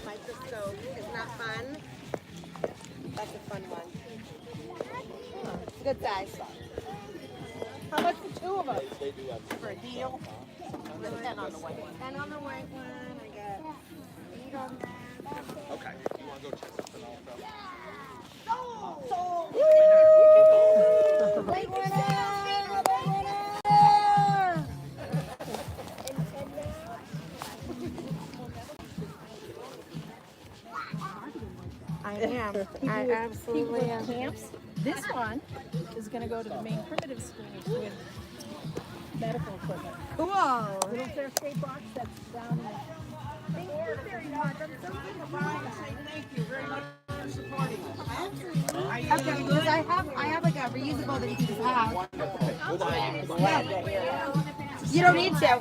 Microscope. Isn't that fun? That's a fun one. Good size. How much for two of them? For a deal? 10 on the white one. 10 on the white one. I got 8 on that. Okay. You want to go check something else out? Sold! Big winner! I am. I absolutely am. Camps. This one is going to go to the main primitive screening with medical equipment. Cool. Little first aid box that's down there. Thank you very much. I'm so good. Thank you very much for supporting us. Okay, because I have like a reusable that you can just have. You don't need to.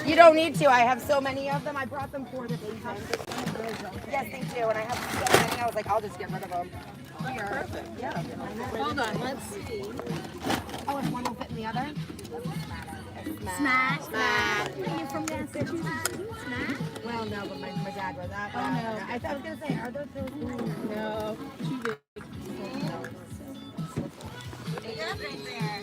You don't need to. I have so many of them. I brought them 4 different times. Yes, they do. And I have so many. I was like, I'll just get rid of them. Here. Perfect. Yeah. Hold on. Let's see. Oh, and one will fit in the other? Smash. Smash. Are you from Massachusetts? Smash? Well, no, but my dad was that. Oh, no. I was going to say, are those so cool? No. Too big. Take it up right there.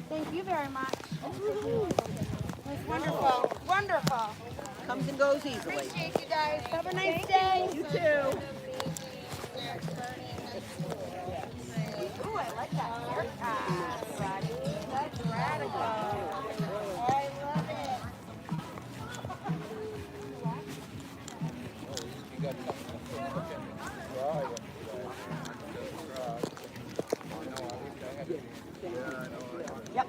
Thank you very much. That's wonderful. Wonderful. Comes and goes easily. Appreciate you guys. Have a nice day. You too. Ooh, I like that haircut, buddy. That's radical. I love it. Yep.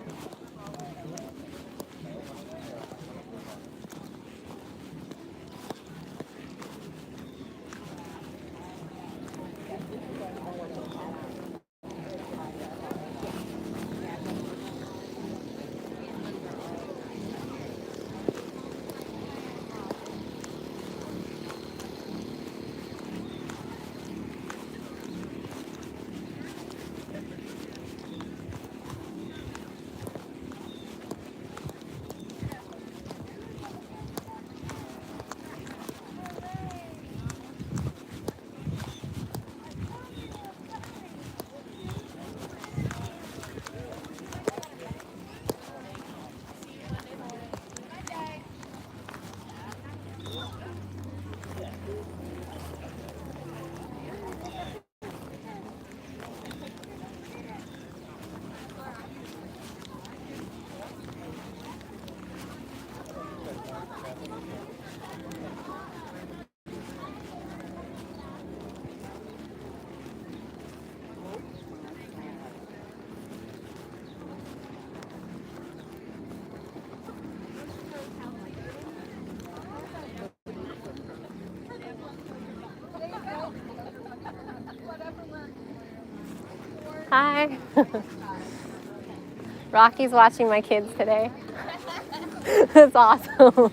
Hi. Rocky's watching my kids today. That's awesome.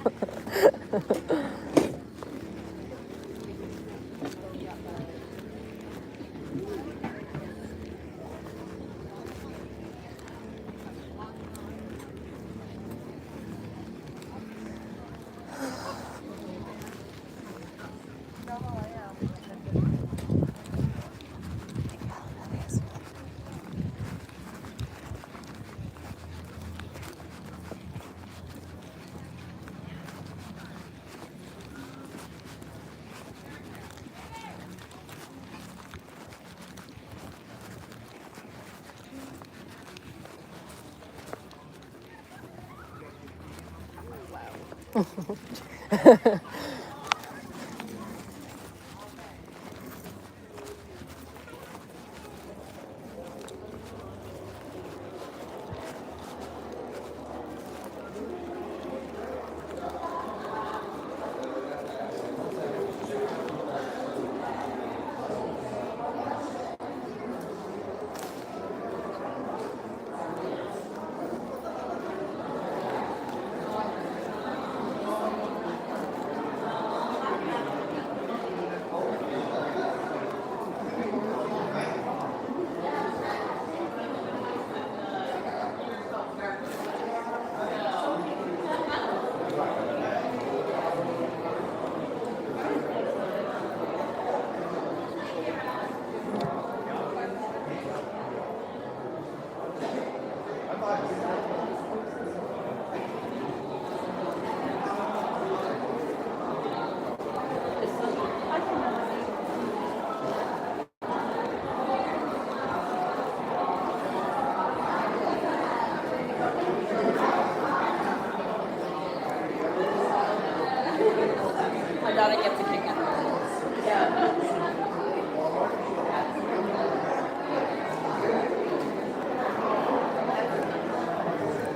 that I get to kick it.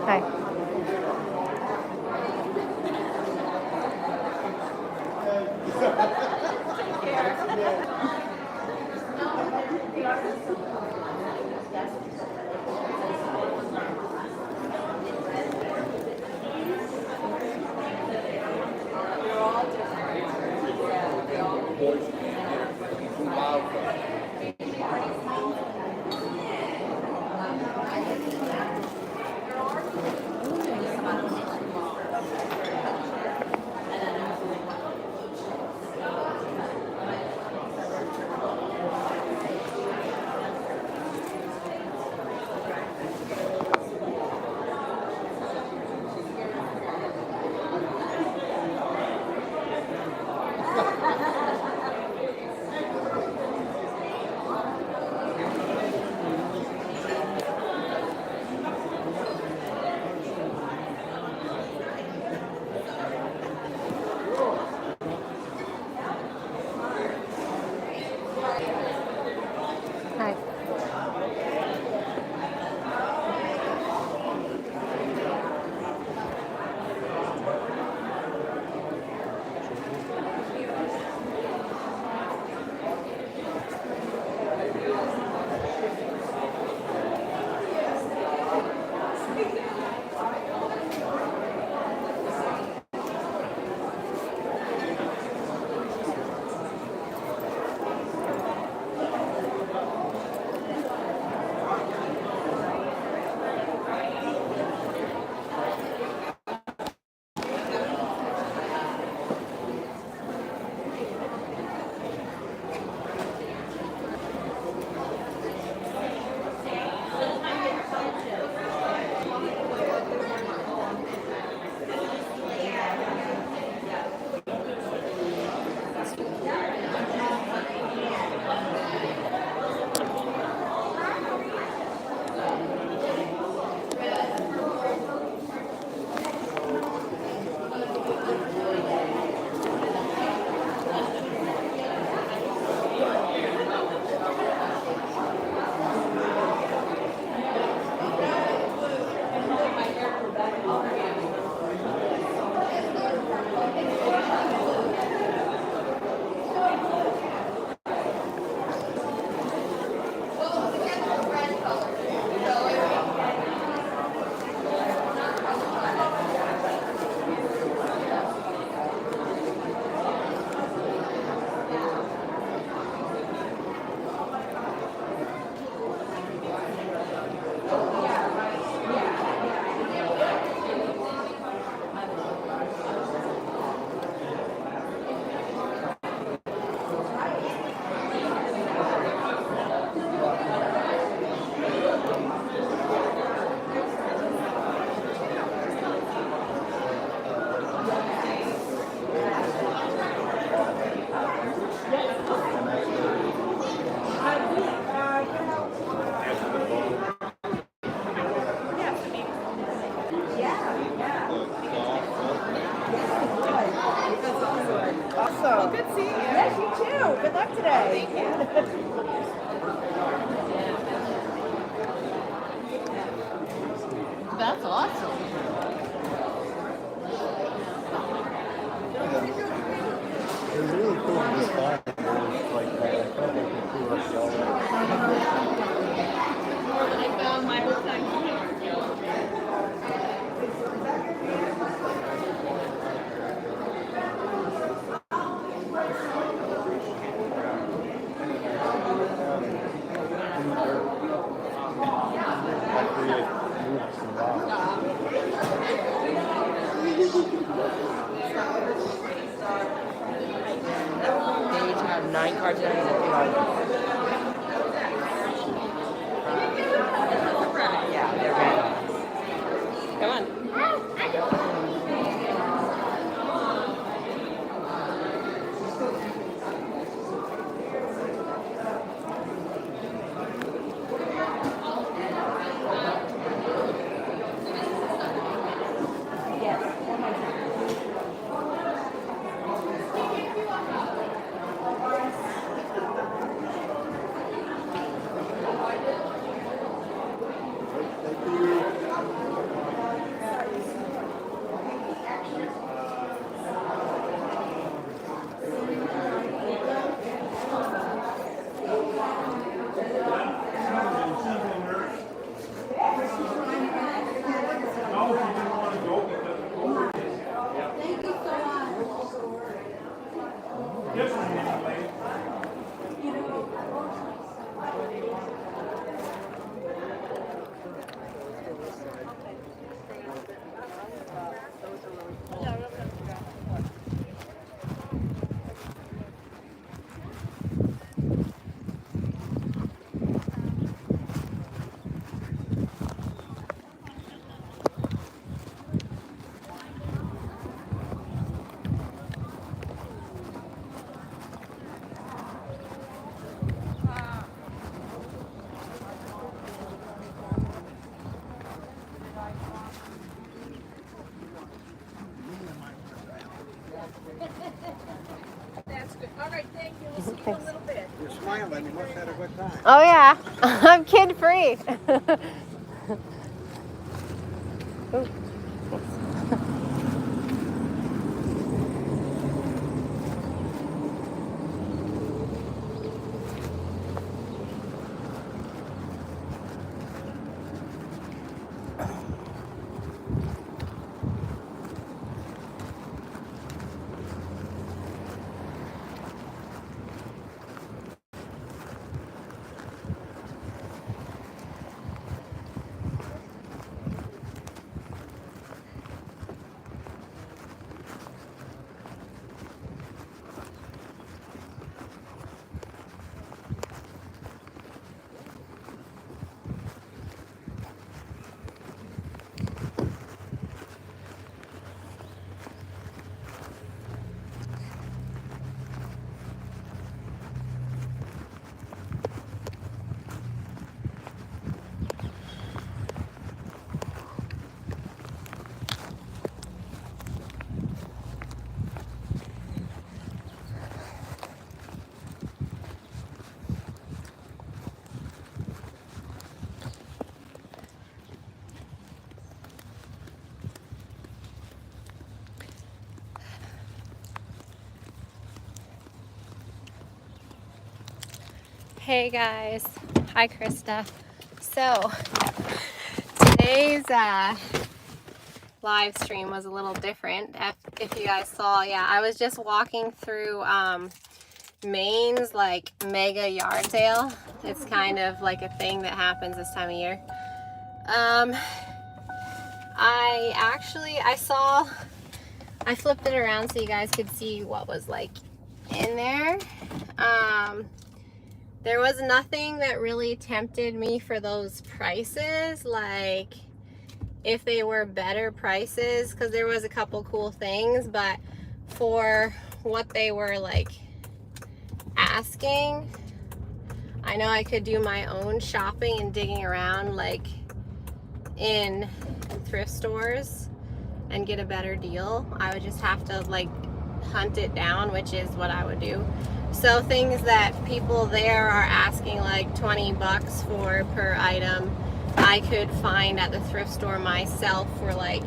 Hi. Hi. Awesome. Well, good seeing you. Yes, you too. Good luck today. Thank you. That's awesome. It was really cool in this fire. Like, I felt like it threw us all I found my whole time. They each have 9 cards and yeah, they're good. Come on. must have had a good time. Oh yeah, I'm kid free. Hey guys, hi Krista. So today's live stream was a little different. If you guys saw, yeah, I was just walking through Maine's like mega yard sale. It's kind of like a thing that happens this time of year. I flipped it around so you guys could see what was like in there. There was nothing that really tempted me for those prices, like if they were better prices, because there was a couple cool things, but for what they were like asking, I know I could do my own shopping and digging around like in thrift stores and get a better deal. I would just have to like hunt it down, which is what I would do. So things that people there are asking like 20 bucks for per item, I could find at the thrift store myself for like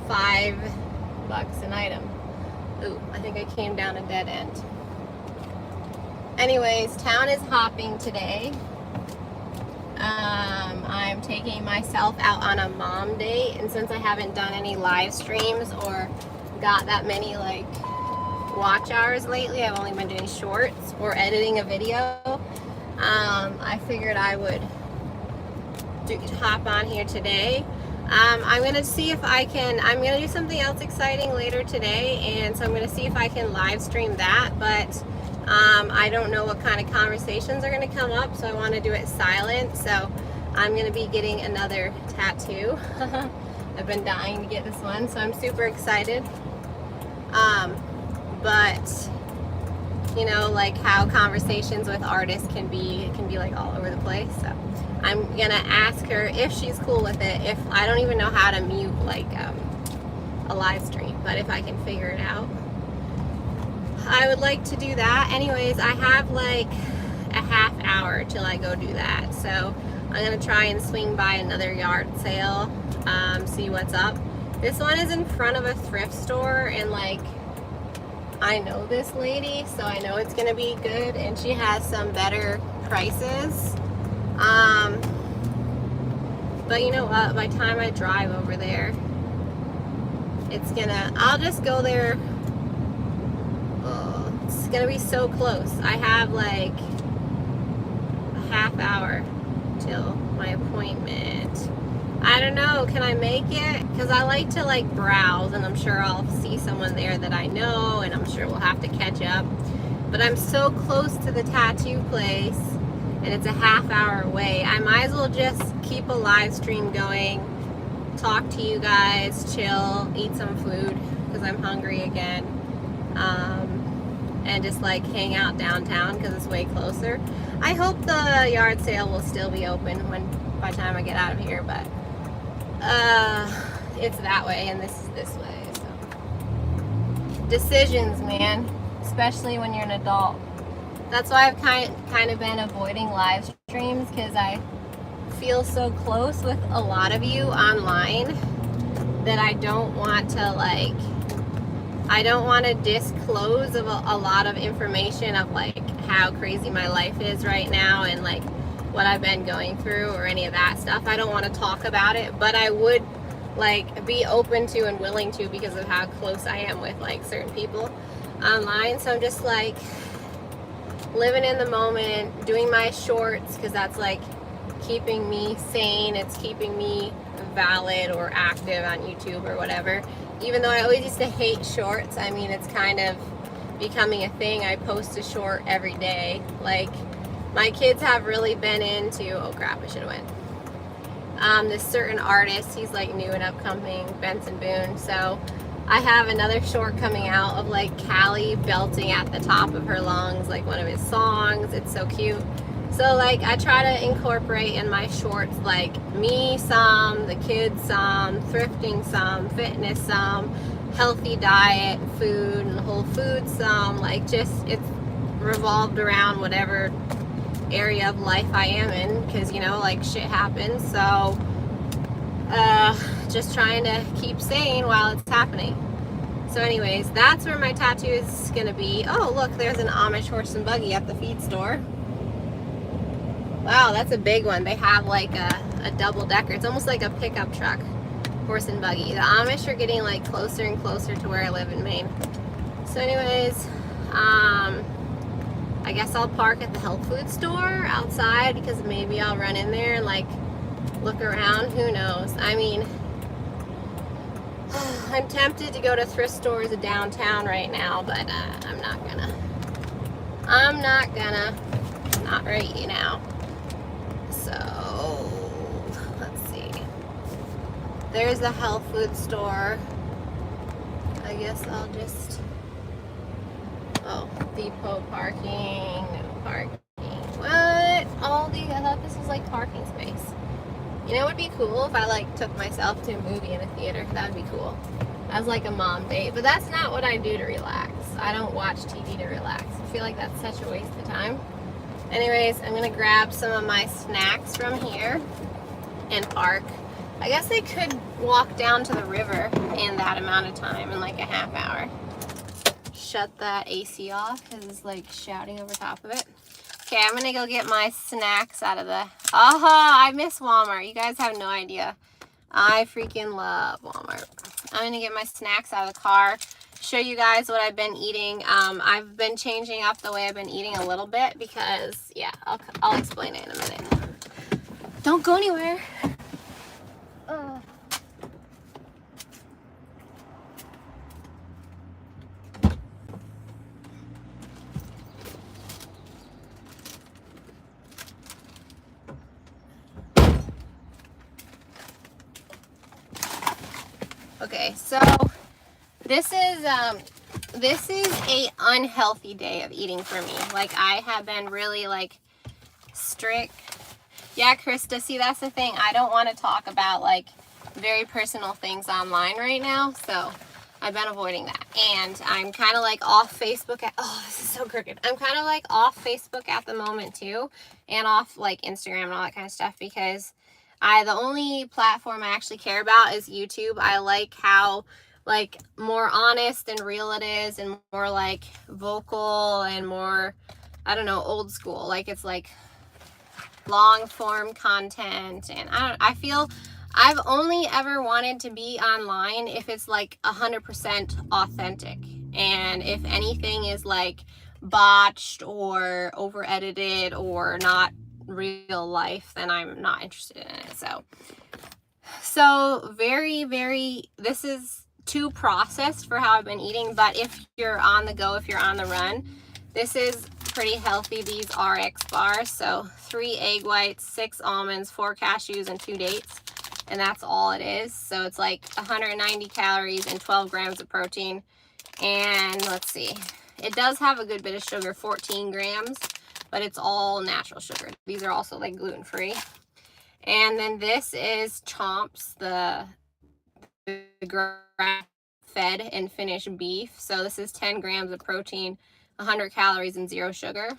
$5 an item. Ooh, I think I came down a dead end. Anyways, town is hopping today. I'm taking myself out on a mom date, and since I haven't done any live streams or got that many like watch hours lately, I've only been doing shorts or editing a video. I figured I would hop on here today. I'm gonna see if I can, I'm gonna do something else exciting later today, and so I'm gonna see if I can live stream that, but I don't know what kind of conversations are gonna come up, so I want to do it silent. So I'm gonna be getting another tattoo. I've been dying to get this one, so I'm super excited. But you know, like how conversations with artists can be, it can be like all over the place. So I'm gonna ask her if she's cool with it. If I don't even know how to mute like a live stream, but if I can figure it out, I would like to do that. Anyways, I have like a half hour till I go do that, so I'm gonna try and swing by another yard sale, see what's up. This one is in front of a thrift store, and like I know this lady, so I know it's gonna be good, and she has some better prices. But you know what, by the time I drive over there, I'll just go there. Oh, it's gonna be so close. I have like a half hour till my appointment. I don't know, can I make it? Because I like to like browse, and I'm sure I'll see someone there that I know, and I'm sure we'll have to catch up. But I'm so close to the tattoo place, and it's a half hour away. I might as well just keep a live stream going, talk to you guys, chill, eat some food, because I'm hungry again. And just like hang out downtown because it's way closer. I hope the yard sale will still be open by the time I get out of here, but it's that way and this is this way. So decisions, man, especially when you're an adult. That's why I've kind of been avoiding live streams, because I feel so close with a lot of you online that I don't want to like, I don't want to disclose of a lot of information of like how crazy my life is right now and like what I've been going through or any of that stuff. I don't want to talk about it, but I would like be open to and willing to because of how close I am with like certain people online. So I'm just like living in the moment, doing my shorts because that's like keeping me sane. It's keeping me valid or active on YouTube or whatever. Even though I always used to hate shorts, I mean, it's kind of becoming a thing. I post a short every day. Like, my kids have really been into, oh crap, I should have went. This certain artist, he's like new and upcoming, Benson Boone. So I have another short coming out of like Callie belting at the top of her lungs, like one of his songs. It's so cute. So like I try to incorporate in my shorts like me some, the kids some, thrifting some, fitness some, healthy diet, food and whole food some, like just it's revolved around whatever area of life I am in, because you know like shit happens. So just trying to keep sane while it's happening. So anyways, that's where my tattoo is gonna be. Oh look, there's an Amish horse and buggy at the feed store. Wow, that's a big one. They have like a double decker. It's almost like a pickup truck, horse and buggy. The Amish are getting like closer and closer to where I live in Maine. So anyways, I guess I'll park at the health food store outside because maybe I'll run in there and like look around. Who knows? I mean, I'm tempted to go to thrift stores downtown right now, but I'm not gonna. Not right now. So, let's see. There's the health food store. I guess I'll just, oh, depot parking, no parking. What? I thought this was like parking space. You know, it would be cool if I like took myself to a movie in a theater. That would be cool. As like a mom date, but that's not what I do to relax. I don't watch TV to relax. I feel like that's such a waste of time. Anyways, I'm gonna grab some of my snacks from here and park. I guess I could walk down to the river in that amount of time, in like a half hour. Shut that AC off because it's like shouting over top of it. Okay, I'm gonna go get my snacks out of the, I miss Walmart. You guys have no idea. I freaking love Walmart. I'm gonna get my snacks out of the car, show you guys what I've been eating. I've been changing up the way I've been eating a little bit because, yeah, I'll explain it in a minute. Don't go anywhere. Okay, so this is a unhealthy day of eating for me. Like, I have been really like strict. Yeah, Krista, see, that's the thing. I don't want to talk about like very personal things online right now, so I've been avoiding that. And I'm kind of like off Facebook at, oh, this is so crooked. I'm kind of like off Facebook at the moment too, and off like Instagram and all that kind of stuff, because the only platform I actually care about is YouTube. I like how like more honest and real it is, and more like vocal and more, I don't know, old school. Like it's like long form content, and I feel I've only ever wanted to be online if it's like 100% authentic, and if anything is like botched or over edited or not real life, then I'm not interested in it. So very, very, this is too processed for how I've been eating. But if you're on the go, if you're on the run, this is pretty healthy. These RX bars, so 3 egg whites, 6 almonds, 4 cashews, and 2 dates, and that's all it is. So it's like 190 calories and 12 grams of protein. And let's see, it does have a good bit of sugar, 14 grams, but it's all natural sugar. These are also like gluten-free. And then this is Chomps, the grass-fed and finished beef. So this is 10 grams of protein, 100 calories, and 0 sugar.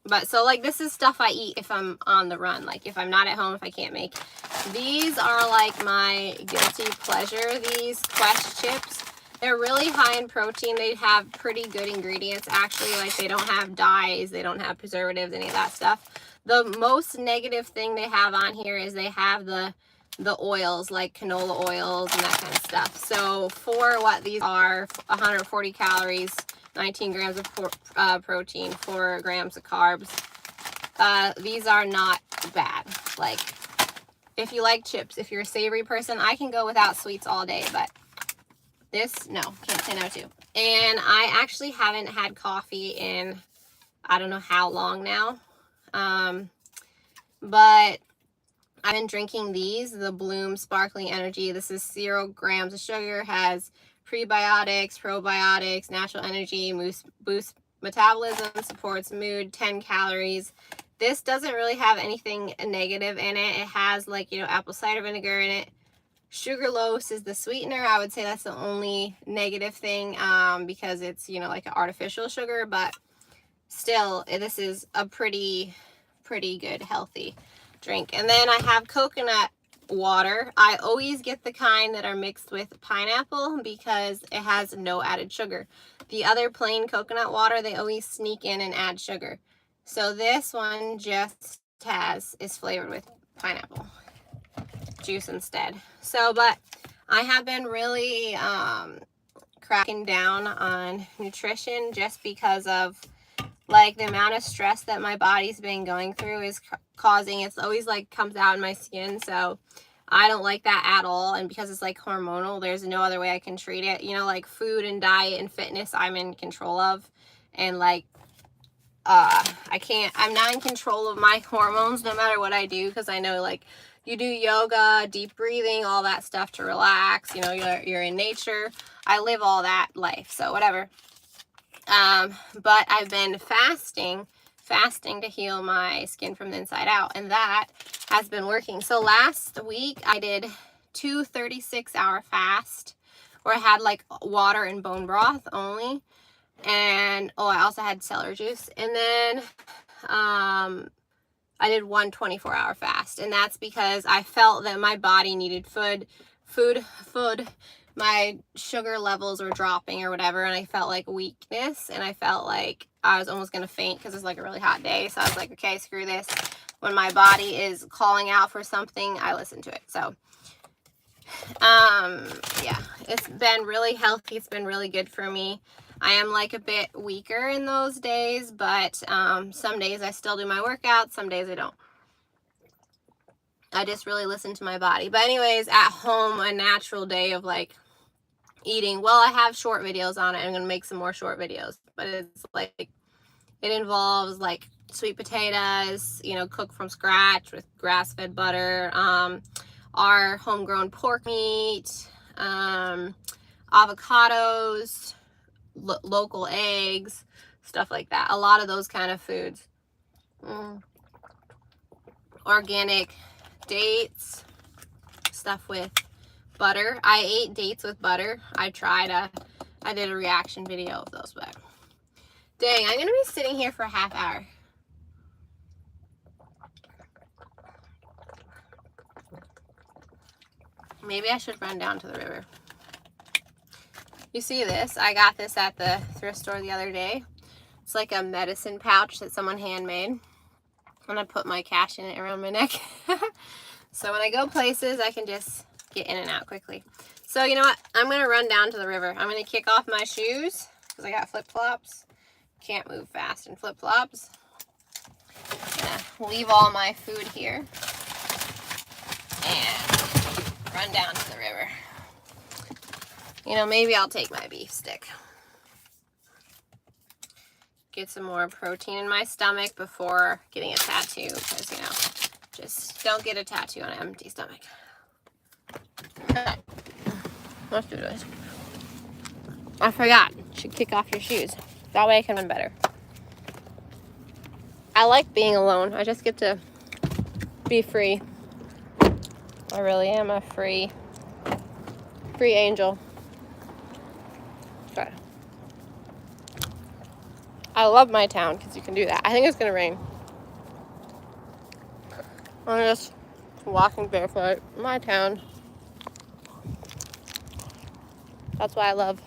But so like this is stuff I eat if I'm on the run, like if I'm not at home, if I can't make. These are like my guilty pleasure, these Quest chips. They're really high in protein. They have pretty good ingredients actually, like they don't have dyes, they don't have preservatives, any of that stuff. The most negative thing they have on here is they have the oils, like canola oils and that kind of stuff. So for what these are, 140 calories, 19 grams of protein, 4 grams of carbs. These are not bad. Like, if you like chips, if you're a savory person, I can go without sweets all day, but this, no, can't say no to. And I actually haven't had coffee in, I don't know how long now. But I've been drinking these, the Bloom Sparkling Energy. This is 0 grams of sugar, has prebiotics, probiotics, natural energy, boosts metabolism, supports mood, 10 calories. This doesn't really have anything negative in it. It has like, you know, apple cider vinegar in it. Sugarlose is the sweetener. I would say that's the only negative thing because it's, you know, like an artificial sugar, but still, this is a pretty good, healthy drink. And then I have coconut water. I always get the kind that are mixed with pineapple because it has no added sugar. The other plain coconut water, they always sneak in and add sugar. So this one just is flavored with pineapple juice instead. So, but I have been really cracking down on nutrition just because of like the amount of stress that my body's been going through is causing, it's always like comes out in my skin. So I don't like that at all. And because it's like hormonal, there's no other way I can treat it. You know, like food and diet and fitness, I'm in control of. And like, I'm not in control of my hormones no matter what I do. Because I know like you do yoga, deep breathing, all that stuff to relax. You know, you're in nature. I live all that life. So whatever. But I've been fasting to heal my skin from the inside out, and that has been working. So last week I did 2 36-hour fast where I had like water and bone broth only, and I also had celery juice. And then I did 1 24-hour fast, and that's because I felt that my body needed food. My sugar levels were dropping or whatever, and I felt like weakness, and I felt like I was almost gonna faint because it's like a really hot day. So I was like, okay, screw this. When my body is calling out for something, I listen to it. So yeah, it's been really healthy. It's been really good for me. I am like a bit weaker in those days, but some days I still do my workouts, some days I don't. I just really listen to my body. But anyways, at home, a natural day of like eating. Well, I have short videos on it. I'm going to make some more short videos, but it's like, it involves like sweet potatoes, you know, cooked from scratch with grass-fed butter, our homegrown pork meat, avocados, local eggs, stuff like that. A lot of those kind of foods. Organic dates, stuff with butter. I ate dates with butter. I did a reaction video of those, but dang, I'm gonna be sitting here for a half hour. Maybe I should run down to the river. You see this? I got this at the thrift store the other day. It's like a medicine pouch that someone handmade. And I put my cash in it around my neck. So when I go places, I can just get in and out quickly. So you know what? I'm going to run down to the river. I'm going to kick off my shoes because I got flip-flops. Can't move fast in flip-flops. I'm going to leave all my food here and run down to the river. You know, maybe I'll take my beef stick. Get some more protein in my stomach before getting a tattoo, because, you know, just don't get a tattoo on an empty stomach. Okay. Let's do this. I forgot. You should kick off your shoes. That way I can run better. I like being alone. I just get to be free. I really am a free angel. Okay. I love my town because you can do that. I think it's gonna rain. I'm just walking barefoot in my town. That's why I love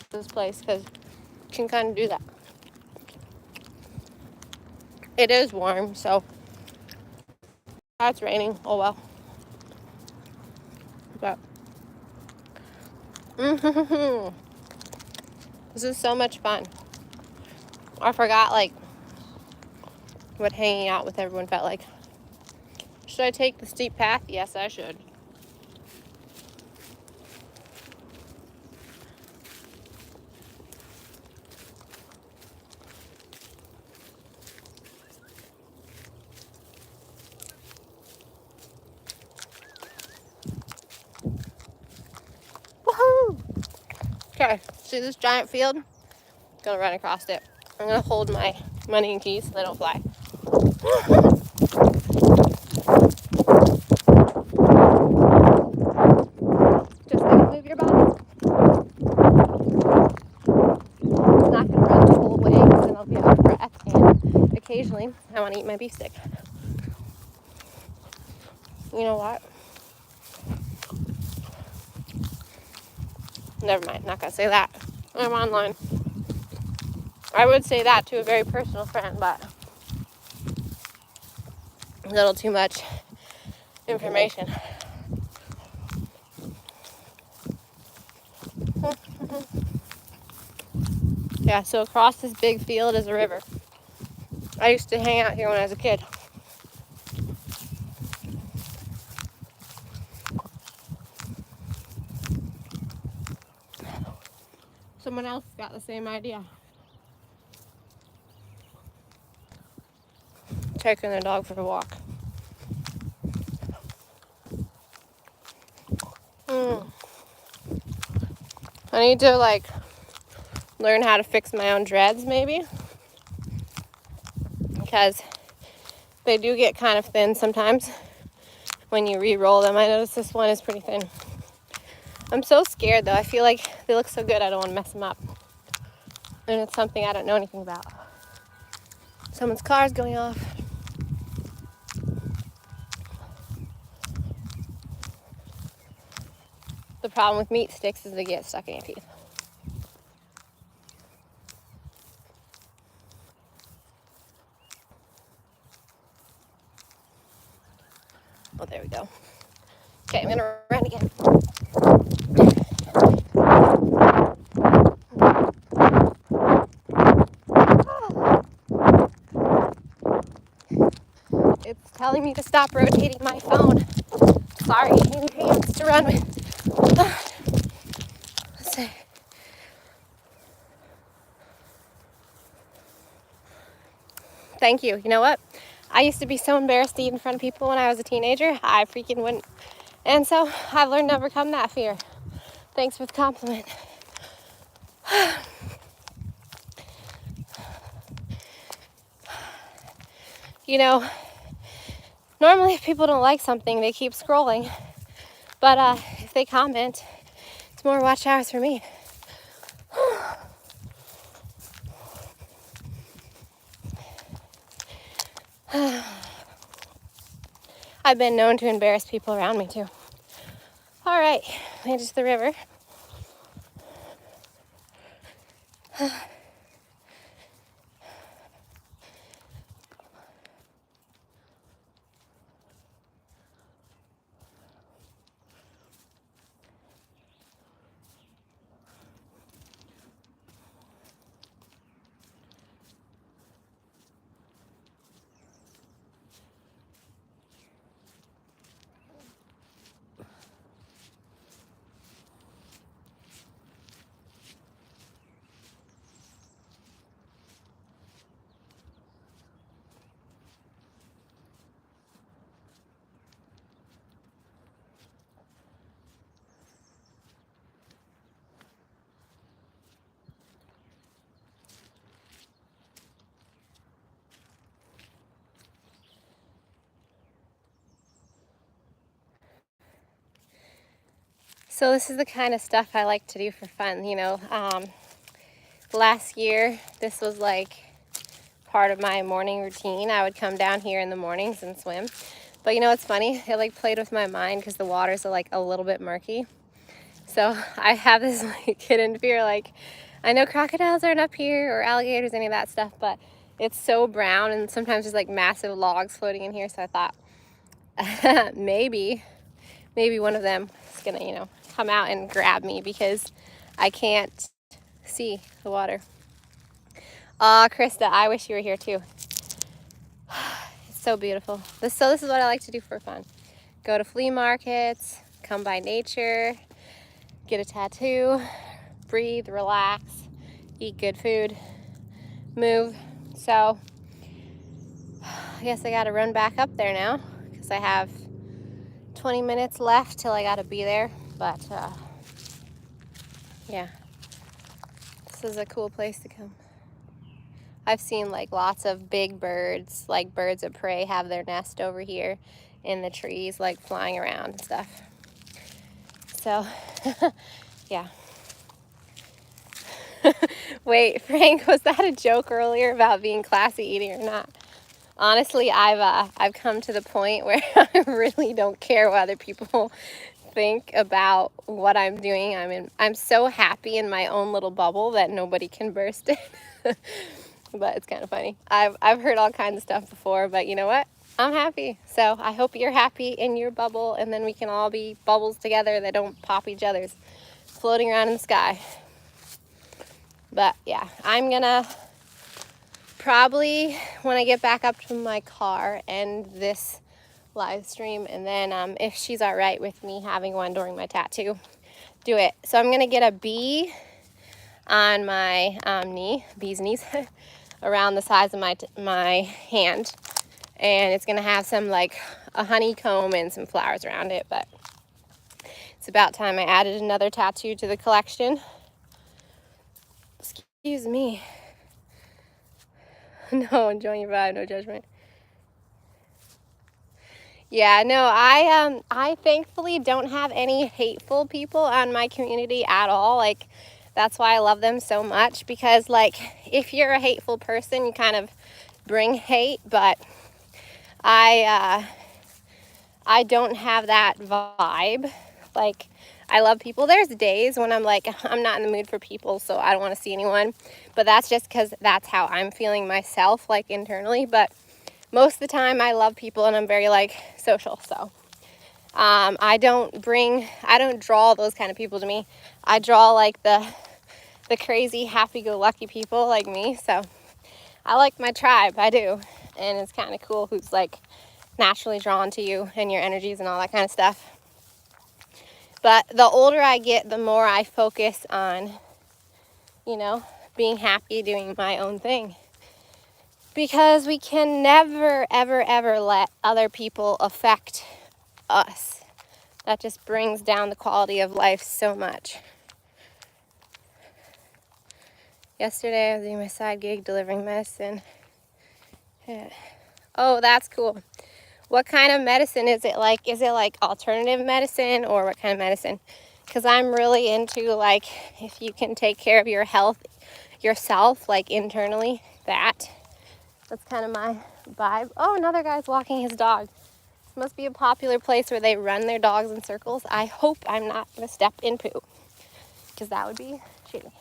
this place, because you can kind of do that. It is warm, so it's raining. Oh well. But this is so much fun. I forgot like what hanging out with everyone felt like. Should I take the steep path? Yes, I should. Woohoo! Okay, see this giant field? Gonna run across it. I'm gonna hold my money and keys so they don't fly. Just gonna move your body. I'm not gonna run the whole way because then I'll be out of breath, and occasionally I wanna eat my beef stick. You know what? Never mind, not gonna say that. I'm online. I would say that to a very personal friend, but a little too much information. Yeah, so across this big field is a river. I used to hang out here when I was a kid. Someone else got the same idea. Taking the dog for a walk. I need to like learn how to fix my own dreads maybe, because they do get kind of thin sometimes when you re-roll them. I noticed this one is pretty thin. I'm so scared though. I feel like they look so good I don't want to mess them up. And it's something I don't know anything about. Someone's car is going off. The problem with meat sticks is they get stuck in your teeth. Oh, there we go. Okay, I'm gonna run again. It's telling me to stop rotating my phone. Sorry, it wants to run with. Let's see. Thank you. You know what? I used to be so embarrassed to eat in front of people when I was a teenager. I freaking wouldn't. And so I've learned to overcome that fear. Thanks for the compliment. You know, normally if people don't like something, they keep scrolling. But if they comment, it's more watch hours for me. I've been known to embarrass people around me too. All right, made it to the river. So this is the kind of stuff I like to do for fun, you know. Last year, this was like part of my morning routine. I would come down here in the mornings and swim. But you know what's funny? It like played with my mind because the waters are like a little bit murky. So I have this like hidden fear, like I know crocodiles aren't up here or alligators, any of that stuff, but it's so brown and sometimes there's like massive logs floating in here. So I thought maybe one of them is gonna, you know, come out and grab me because I can't see the water. Aw, Krista, I wish you were here too. It's so beautiful. So this is what I like to do for fun. Go to flea markets, come by nature, get a tattoo, breathe, relax, eat good food, move. So I guess I gotta run back up there now because I have 20 minutes left till I gotta be there. But yeah, this is a cool place to come. I've seen like lots of big birds, like birds of prey, have their nest over here in the trees, like flying around and stuff. So yeah. Wait, Frank, was that a joke earlier about being classy eating or not? Honestly, I've come to the point where I really don't care what other people think about what I'm doing. I'm so happy in my own little bubble that nobody can burst it. But it's kind of funny. I've heard all kinds of stuff before, but you know what? I'm happy. So I hope you're happy in your bubble, and then we can all be bubbles together that don't pop each other's, floating around in the sky. But yeah, I'm gonna probably, when I get back up to my car, end this live stream, and then if she's all right with me having one during my tattoo, do it. So I'm gonna get a bee on my knee, bee's knees, around the size of my hand, and it's gonna have some like a honeycomb and some flowers around it. But it's about time I added another tattoo to the collection. Excuse me. No, enjoying your vibe, no judgment. Yeah, no, I thankfully don't have any hateful people on my community at all. Like, that's why I love them so much, because like if you're a hateful person, you kind of bring hate, but I don't have that vibe. Like, I love people. There's days when I'm like, I'm not in the mood for people, so I don't want to see anyone, but that's just because that's how I'm feeling myself, like internally. But most of the time I love people and I'm very like social, so I don't draw those kind of people to me. I draw like the crazy happy-go-lucky people like me. So I like my tribe, I do, and it's kind of cool who's like naturally drawn to you and your energies and all that kind of stuff. But the older I get, the more I focus on, you know, being happy, doing my own thing. Because we can never, ever, ever let other people affect us. That just brings down the quality of life so much. Yesterday I was doing my side gig delivering medicine. Yeah. Oh, that's cool. What kind of medicine is it? Like, is it like alternative medicine or what kind of medicine? Because I'm really into like, if you can take care of your health yourself, like internally, that's kind of my vibe. Oh, another guy's walking his dog. This must be a popular place where they run their dogs in circles. I hope I'm not going to step in poo, because that would be shitty.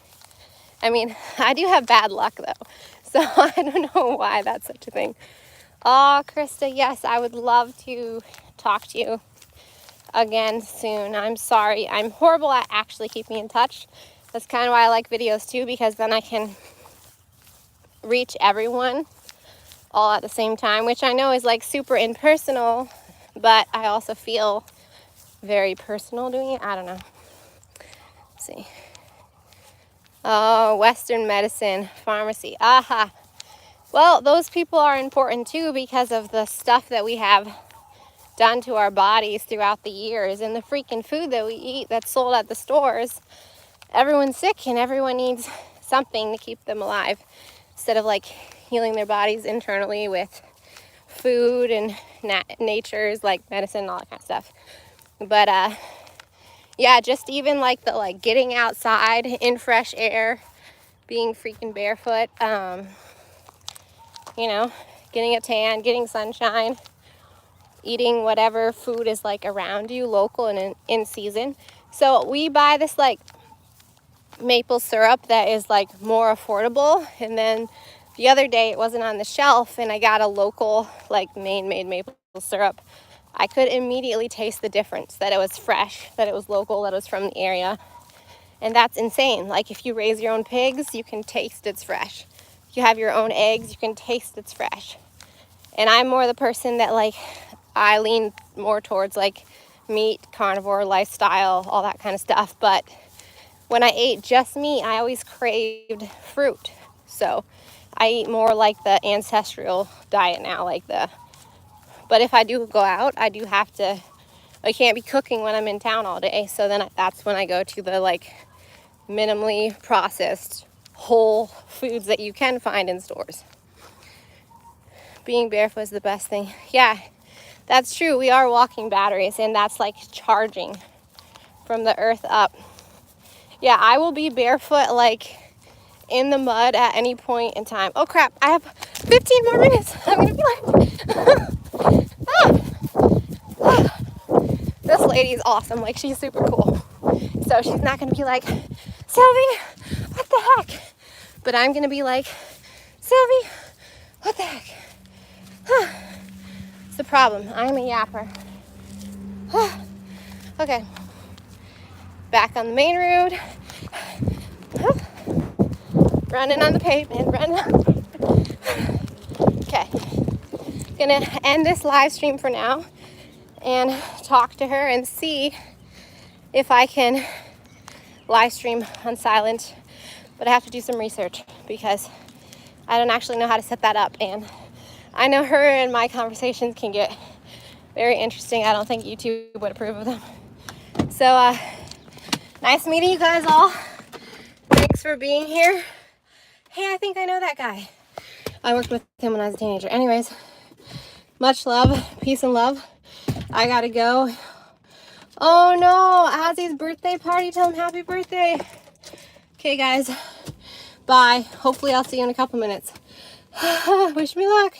I mean, I do have bad luck though, so I don't know why that's such a thing. Oh, Krista, yes, I would love to talk to you again soon. I'm sorry. I'm horrible at actually keeping in touch. That's kind of why I like videos too, because then I can reach everyone all at the same time, which I know is like super impersonal, but I also feel very personal doing it. I don't know. Let's see. Oh, Western medicine, pharmacy. Aha. Well, those people are important too because of the stuff that we have done to our bodies throughout the years and the freaking food that we eat that's sold at the stores. Everyone's sick and everyone needs something to keep them alive instead of like healing their bodies internally with food and nature's like medicine and all that kind of stuff. But yeah, just even like the like getting outside in fresh air, being freaking barefoot, you know, getting a tan, getting sunshine, eating whatever food is like around you, local and in season. So we buy this like maple syrup that is like more affordable, and then the other day it wasn't on the shelf and I got a local like Maine-made maple syrup. I could immediately taste the difference, that it was fresh, that it was local, that it was from the area. And that's insane. Like if you raise your own pigs, you can taste it's fresh. If you have your own eggs, you can taste it's fresh. And I'm more the person that like, I lean more towards like meat, carnivore lifestyle, all that kind of stuff. But when I ate just meat, I always craved fruit. So I eat more like the ancestral diet now, but if I do go out, I do have to, I can't be cooking when I'm in town all day. So then that's when I go to the like minimally processed whole foods that you can find in stores. Being barefoot is the best thing. Yeah, that's true. We are walking batteries, and that's like charging from the earth up. Yeah, I will be barefoot like in the mud at any point in time. Oh crap, I have 15 more minutes. I'm gonna be like, this lady is awesome. Like, she's super cool. So she's not gonna be like, Sylvie, what the heck? But I'm gonna be like, Sylvie, what the heck? It's the problem. I'm a yapper. Okay. Back on the main road. Running on the pavement, Okay. Gonna end this live stream for now and talk to her and see if I can live stream on silent. But I have to do some research because I don't actually know how to set that up, and I know her and my conversations can get very interesting. I don't think YouTube would approve of them. So nice meeting you guys all. Thanks for being here. Hey, I think I know that guy. I worked with him when I was a teenager. Anyways, much love, peace and love. I gotta go. Oh no, Ozzy's birthday party. Tell him happy birthday. Okay guys, bye. Hopefully I'll see you in a couple minutes. Wish me luck.